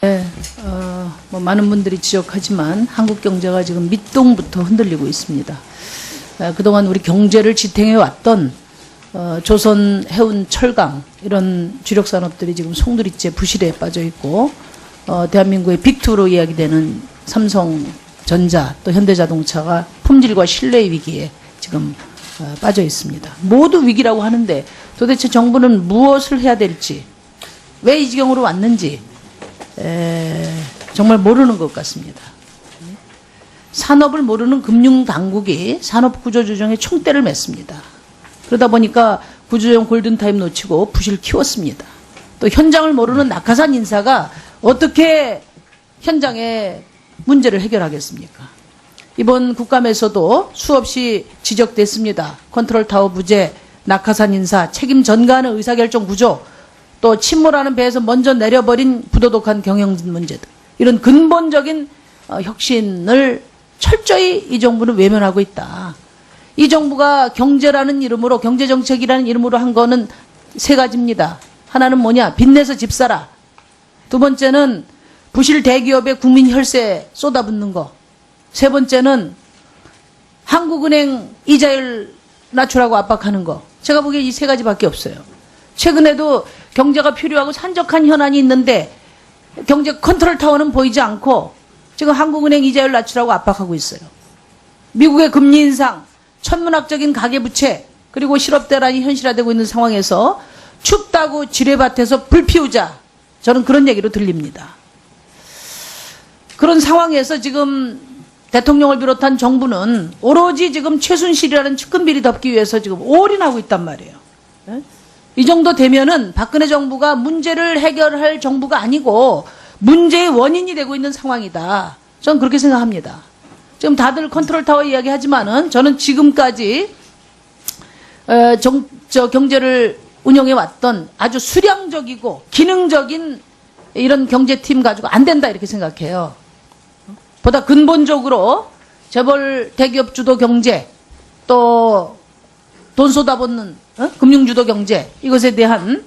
네, 뭐 많은 분들이 지적하지만 한국 경제가 지금 밑동부터 흔들리고 있습니다. 그동안 우리 경제를 지탱해 왔던 조선, 해운, 철강 이런 주력 산업들이 지금 송두리째 부실에 빠져 있고 대한민국의 빅2로 이야기되는 삼성전자 또 현대자동차가 품질과 신뢰의 위기에 지금 빠져 있습니다. 모두 위기라고 하는데 도대체 정부는 무엇을 해야 될지 왜 이 지경으로 왔는지 정말 모르는 것 같습니다. 산업을 모르는 금융당국이 산업구조조정에 총대를 맸습니다. 그러다 보니까 구조조정 골든타임 놓치고 부실 키웠습니다. 또 현장을 모르는 낙하산 인사가 어떻게 현장의 문제를 해결하겠습니까? 이번 국감에서도 수없이 지적됐습니다. 컨트롤타워 부재, 낙하산 인사, 책임 전가하는 의사결정 구조, 또 침몰하는 배에서 먼저 내려버린 부도덕한 경영 문제들. 이런 근본적인 혁신을 철저히 이 정부는 외면하고 있다. 이 정부가 경제라는 이름으로, 경제정책이라는 이름으로 한 거는 세 가지입니다. 하나는 뭐냐? 빚내서 집 사라. 두 번째는 부실 대기업에 국민 혈세 쏟아붓는 거. 세 번째는 한국은행 이자율 낮추라고 압박하는 거. 제가 보기에 이 세 가지밖에 없어요. 최근에도 경제가 필요하고 산적한 현안이 있는데 경제 컨트롤 타워는 보이지 않고 지금 한국은행 이자율 낮추라고 압박하고 있어요. 미국의 금리 인상, 천문학적인 가계부채, 그리고 실업대란이 현실화되고 있는 상황에서 춥다고 지뢰밭에서 불 피우자. 저는 그런 얘기로 들립니다. 그런 상황에서 지금 대통령을 비롯한 정부는 오로지 지금 최순실이라는 측근비리 덮기 위해서 지금 올인하고 있단 말이에요. 이 정도 되면은 박근혜 정부가 문제를 해결할 정부가 아니고 문제의 원인이 되고 있는 상황이다. 저는 그렇게 생각합니다. 지금 다들 컨트롤 타워 이야기하지만은 저는 지금까지 경제를 운영해 왔던 아주 수량적이고 기능적인 이런 경제팀 가지고 안 된다 이렇게 생각해요. 보다 근본적으로 재벌 대기업 주도 경제 또 돈 쏟아붓는 금융 주도 경제 이것에 대한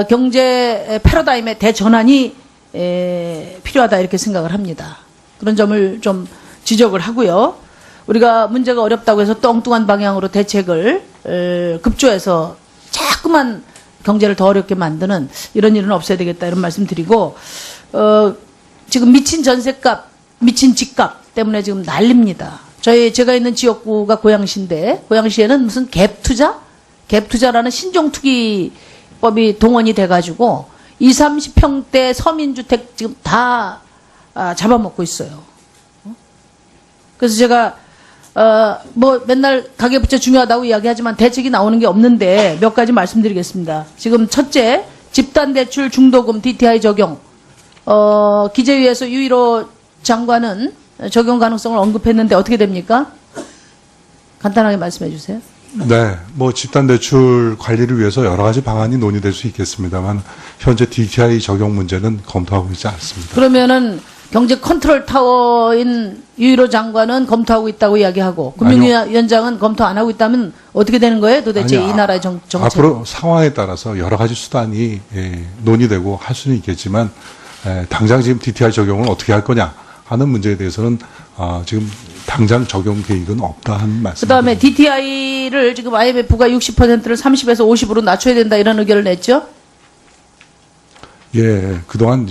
경제 패러다임의 대전환이 필요하다 이렇게 생각을 합니다. 그런 점을 좀 지적을 하고요. 우리가 문제가 어렵다고 해서 또 엉뚱한 방향으로 대책을 급조해서 자꾸만 경제를 더 어렵게 만드는 이런 일은 없어야 되겠다 이런 말씀 드리고 지금 미친 전셋값, 미친 집값 때문에 지금 난립니다. 제가 있는 지역구가 고양시인데 고양시에는 무슨 갭투자라는 신종투기법이 동원이 돼가지고 20, 30평대 서민주택 지금 다 잡아먹고 있어요. 그래서 제가 뭐 맨날 가계부채 중요하다고 이야기하지만 대책이 나오는 게 없는데 몇 가지 말씀드리겠습니다. 지금 첫째, 집단대출 중도금 DTI 적용. 기재위에서 유일호 장관은 적용 가능성을 언급했는데 어떻게 됩니까? 간단하게 말씀해 주세요. 네, 뭐 집단대출 관리를 위해서 여러 가지 방안이 논의될 수 있겠습니다만 현재 DTI 적용 문제는 검토하고 있지 않습니다. 그러면은 경제 컨트롤 타워인 유일호 장관은 검토하고 있다고 이야기하고 금융위원장은 검토 안 하고 있다면 어떻게 되는 거예요? 도대체 이 나라의 정책. 앞으로 상황에 따라서 여러 가지 수단이 논의되고 할 수는 있겠지만 당장 지금 DTI 적용을 어떻게 할 거냐 하는 문제에 대해서는 지금 당장 적용 계획은 없다 하는 말씀입니다. 그다음에 DTI를 지금 IMF가 60%를 30에서 50으로 낮춰야 된다 이런 의견을 냈죠? 예, 그동안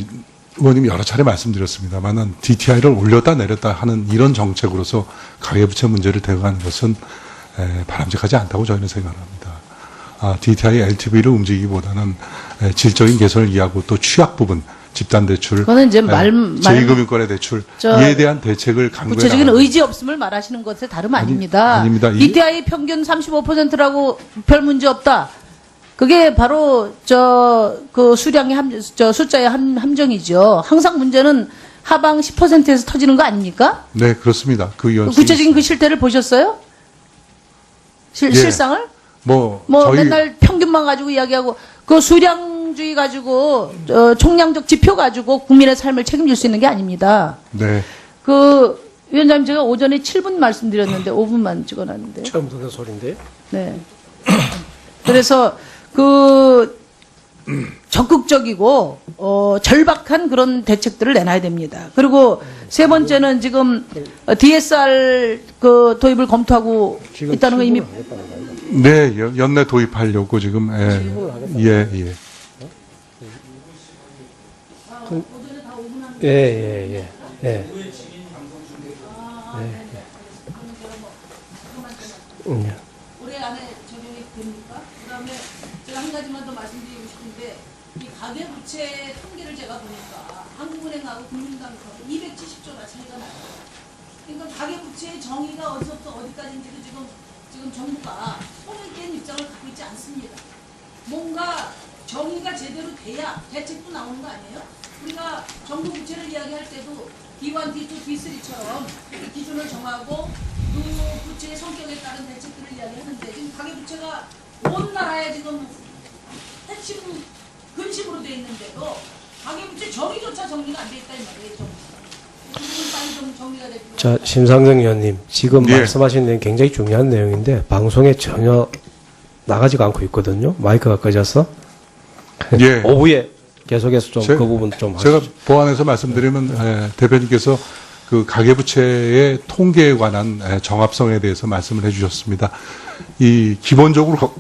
의원님이 여러 차례 말씀드렸습니다만은 DTI를 올렸다 내렸다 하는 이런 정책으로서 가계부채 문제를 대응하는 것은 바람직하지 않다고 저희는 생각합니다. DTI LTV를 움직이기보다는 질적인 개선을 이해하고 또 취약 부분 집단대출, 그거는 이제 제2금융권의 대출 이에 대한 대책을 강구해 구체적인 의지 없음을 말하시는 것에 다름 아닙니다. 아닙니다. DTI 평균 35%라고 별 문제 없다. 그게 바로 그 수량의 숫자의 함정이죠. 항상 문제는 하방 10%에서 터지는 거 아닙니까? 네, 그렇습니다. 구체적인 그 실태를 보셨어요? 실상을? 저희 맨날 평균만 가지고 이야기하고 그 수량주의 가지고 총량적 지표 가지고 국민의 삶을 책임질 수 있는 게 아닙니다. 네. 위원장님 제가 오전에 7분 말씀드렸는데 5분만 찍어놨는데. 처음 듣는 소리인데. 네. 그래서 적극적이고 절박한 그런 대책들을 내놔야 됩니다. 그리고 세 번째는 지금 DSR 그 도입을 검토하고 있다는 거 이미 네, 연내 도입하려고 지금 예. 예. 올해 안에 적용이 됩니까? 그다음에 제가 한 가지만 더 말씀드리고 싶은데 이 가계부채 통계를 제가 보니까 한국은행하고 금융당국하고 270조나 차이가 나요. 그러니까 가계부채의 정의가 어디서부터 어디까지인지도 지금 정부가 손을 뗀 입장을 갖고 있지 않습니다. 뭔가 정의가 제대로 돼야 대책도 나오는 거 아니에요? 우리가 정부 부채를 이야기할 때도 D1, D2, D3처럼 기준을 정하고 그 부채의 성격에 따른 대책들을 이야기하는데 지금 가계부채가 온 나라에 지금 핵심 근심으로 돼 있는데도 가계부채 정의조차 정리가 안 돼 있다 이 말이에요. 그 부분 빨리 좀 정리가 됐고. 자, 심상정 의원님, 지금 예. 말씀하신 내용 굉장히 중요한 내용인데 방송에 전혀 나가지가 않고 있거든요. 마이크가 꺼져서. 예. 오후에 계속해서 좀 제- 그 부분 좀 제가 하시죠. 보완해서 말씀드리면 대표님께서 그 가계부채의 통계에 관한 정합성에 대해서 말씀을 해주셨습니다. 이 기본적으로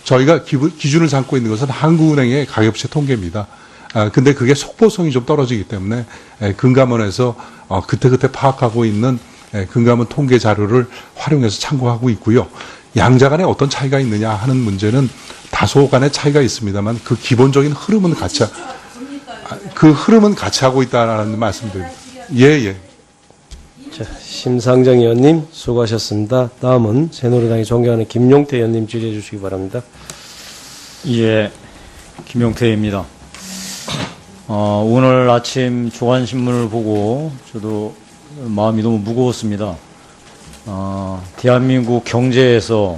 저희가 기준을 삼고 있는 것은 한국은행의 가계부채 통계입니다. 근데 그게 속보성이 좀 떨어지기 때문에 금감원에서 그때그때 파악하고 있는 금감원 통계 자료를 활용해서 참고하고 있고요. 양자 간에 어떤 차이가 있느냐 하는 문제는 다소 간의 차이가 있습니다만 그 기본적인 흐름은 같이 그 흐름은 같이 하고 있다라는 말씀드립니다. 예. 자, 심상정 의원님 수고하셨습니다. 다음은 새누리당이 존경하는 김용태 의원님 질의해 주시기 바랍니다. 예, 김용태입니다. 오늘 아침 조간신문을 보고 저도 마음이 너무 무거웠습니다. 대한민국 경제에서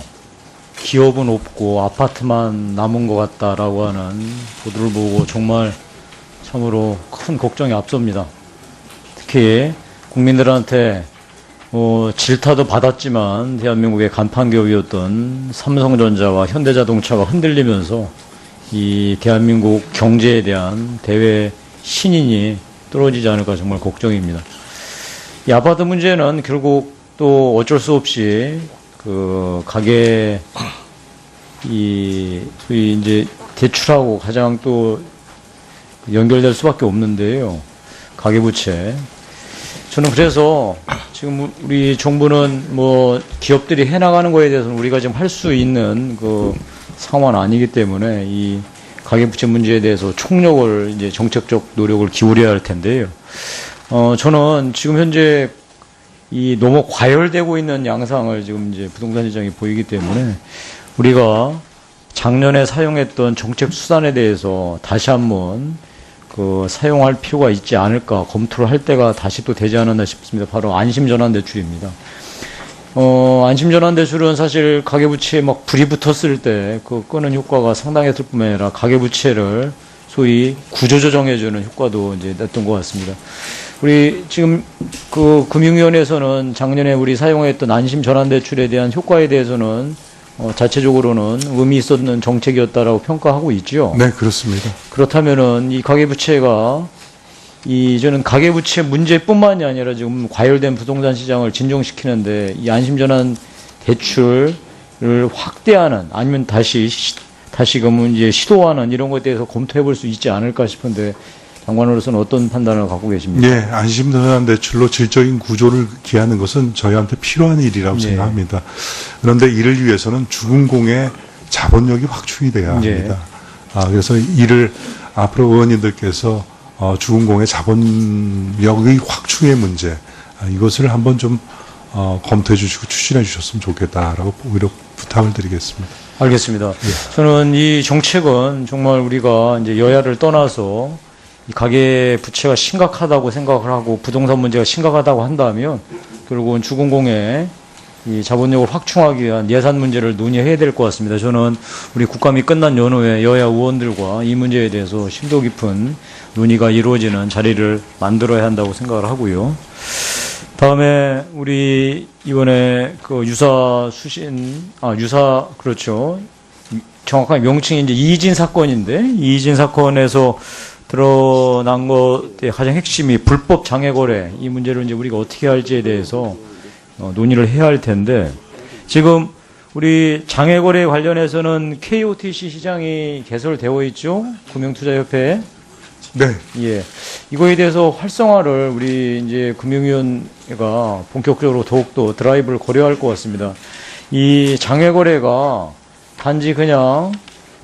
기업은 없고 아파트만 남은 것 같다라고 하는 보도를 보고 정말 참으로 큰 걱정이 앞섭니다. 특히 국민들한테 질타도 받았지만 대한민국의 간판 기업이었던 삼성전자와 현대자동차가 흔들리면서 이 대한민국 경제에 대한 대외 신인이 떨어지지 않을까 정말 걱정입니다. 이 아파트 문제는 결국 또 어쩔 수 없이 그 가계 소위 이제 대출하고 가장 또 연결될 수밖에 없는데요. 가계부채. 저는 그래서 지금 우리 정부는 뭐 기업들이 해나가는 거에 대해서는 우리가 지금 할 수 있는 그 상황은 아니기 때문에 이 가계부채 문제에 대해서 총력을 이제 정책적 노력을 기울여야 할 텐데요. 저는 지금 현재 이 너무 과열되고 있는 양상을 지금 이제 부동산 시장이 보이기 때문에 우리가 작년에 사용했던 정책 수단에 대해서 다시 한번 그 사용할 필요가 있지 않을까 검토를 할 때가 다시 또 되지 않았나 싶습니다. 바로 안심전환대출입니다. 안심전환대출은 사실 가계부채에 막 불이 붙었을 때 그 끄는 효과가 상당했을 뿐만 아니라 가계부채를 소위 구조조정해주는 효과도 이제 냈던 것 같습니다. 우리 지금 그 금융위원회에서는 작년에 우리 사용했던 안심전환대출에 대한 효과에 대해서는 자체적으로는 의미 있었는 정책이었다라고 평가하고 있죠. 네, 그렇습니다. 그렇다면은 이 가계부채가 저는 가계부채 문제뿐만이 아니라 지금 과열된 부동산 시장을 진정시키는데 이 안심전환 대출을 확대하는 아니면 다시금은 이제 시도하는 이런 것에 대해서 검토해 볼 수 있지 않을까 싶은데 장관으로서는 어떤 판단을 갖고 계십니까? 예, 안심전환 대출로 질적인 구조를 기하는 것은 저희한테 필요한 일이라고 예. 생각합니다. 그런데 이를 위해서는 주금공의 자본력이 확충이 돼야 합니다. 그래서 이를 앞으로 의원님들께서 주금공의 자본력의 확충의 문제 이것을 한번 좀 검토해 주시고 추진해 주셨으면 좋겠다라고 오히려 부탁을 드리겠습니다. 알겠습니다. 저는 이 정책은 정말 우리가 이제 여야를 떠나서 이 가계 부채가 심각하다고 생각을 하고 부동산 문제가 심각하다고 한다면 결국은 주금공의 이 자본력을 확충하기 위한 예산 문제를 논의해야 될 것 같습니다. 저는 우리 국감이 끝난 연후에 여야 의원들과 이 문제에 대해서 심도 깊은 논의가 이루어지는 자리를 만들어야 한다고 생각을 하고요. 다음에 우리 이번에 그 그렇죠. 정확한 명칭이 이제 이진 사건인데, 이진 사건에서 드러난 것의 가장 핵심이 불법 장애 거래, 이 문제를 이제 우리가 어떻게 할지에 대해서 논의를 해야 할 텐데, 지금 우리 장애 거래 관련해서는 KOTC 시장이 개설되어 있죠? 금융투자협회에. 네. 예. 이거에 대해서 활성화를 우리 이제 금융위원회가 본격적으로 더욱더 드라이브를 거려야 할 것 같습니다. 이 장외 거래가 단지 그냥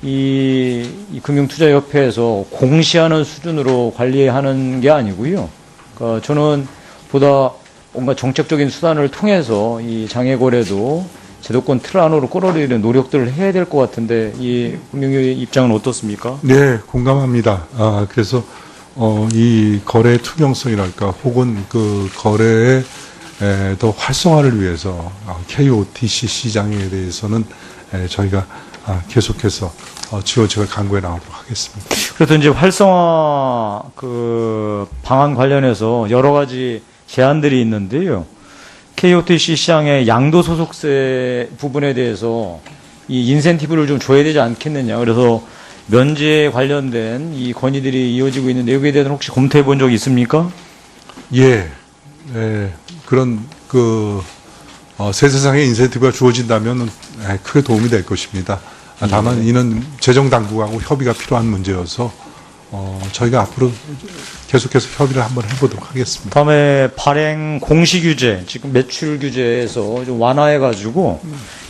이 금융투자협회에서 공시하는 수준으로 관리하는 게 아니고요. 그러니까 저는 보다 뭔가 정책적인 수단을 통해서 이 장외 거래도 제도권 틀 안으로 끌어들이는 노력들을 해야 될 것 같은데 이 금융위의 입장은 어떻습니까? 네, 공감합니다. 그래서 이 거래 투명성이랄까 혹은 그 거래의 더 활성화를 위해서 KOTC 시장에 대해서는 저희가 계속해서 지원책을 강구해 나가도록 하겠습니다. 그래서 이제 활성화 그 방안 관련해서 여러 가지 제안들이 있는데요. KOTC 시장의 양도소득세 부분에 대해서 이 인센티브를 좀 줘야 되지 않겠느냐. 그래서 면제 관련된 이 건의들이 이어지고 있는데 여기에 대해서는 혹시 검토해 본 적이 있습니까? 예, 그런 세세상에 인센티브가 주어진다면 크게 도움이 될 것입니다. 다만 이는 재정 당국하고 협의가 필요한 문제여서 저희가 앞으로 계속해서 협의를 한번 해보도록 하겠습니다. 다음에 발행 공시 규제, 지금 매출 규제에서 좀 완화해가지고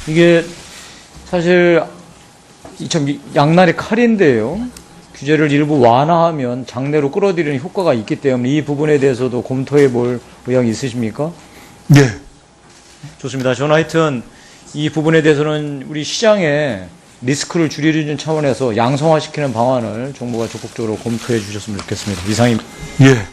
이게 사실 참 양날의 칼인데요. 규제를 일부 완화하면 장래로 끌어들이는 효과가 있기 때문에 이 부분에 대해서도 검토해 볼 의향이 있으십니까? 네. 좋습니다. 저는 하여튼 이 부분에 대해서는 우리 시장에 리스크를 줄이는 차원에서 양성화시키는 방안을 정부가 적극적으로 검토해 주셨으면 좋겠습니다. 이상입니다. 예.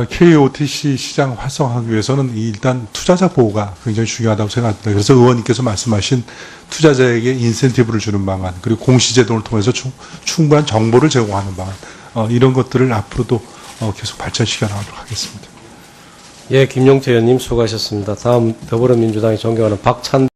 KOTC 시장 활성화하기 위해서는 일단 투자자 보호가 굉장히 중요하다고 생각합니다. 그래서 의원님께서 말씀하신 투자자에게 인센티브를 주는 방안, 그리고 공시제도를 통해서 충분한 정보를 제공하는 방안, 이런 것들을 앞으로도 계속 발전시켜 나가도록 하겠습니다. 예, 김용태 의원님 수고하셨습니다. 다음 더불어민주당이 존경하는 박찬